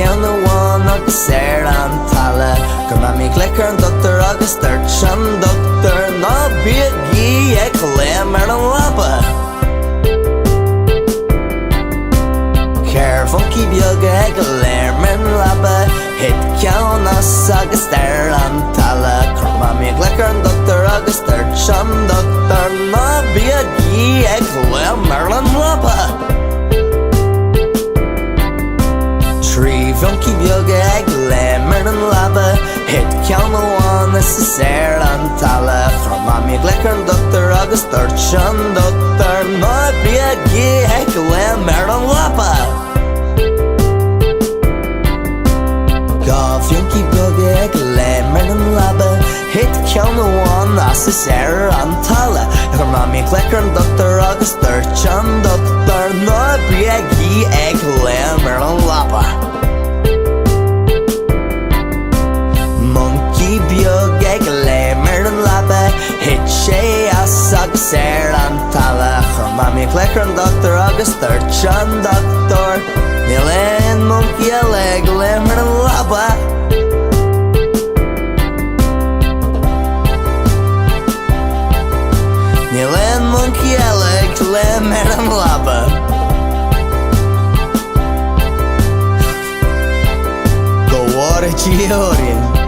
ceann amháin agus an talla gur má mí glicar an doctor agus dúirt an doctor ná bíag í ag léim an lapa. Ceir Mhoncaí Beaga ag léim an lapa hit ceann agus an talla gur má mí glicar an doctor agus dúirt an doctor ná bíag í ag léim an lapa. Mhoncaí Beaga ag léim an lapa hit ceann amháin an talla gur má mí glicar an doctor agus dúirt an doctor ná bíag í ag léim an lapa. Gá Mhoncaí Beaga ag léim an lapa hit ceann amháin an talla gur má mí glicar an doctor agus dúirt an doctor ná bíag í ag léim an lapa. Mhoncaí Beaga ag léim an lapa hit sé agus an talla gur má mí glicar an doctor agus dúirt an doctor níl aon monkey ag léim an lapa. Níl aon monkey ag léim an lapa. Go water Georgian.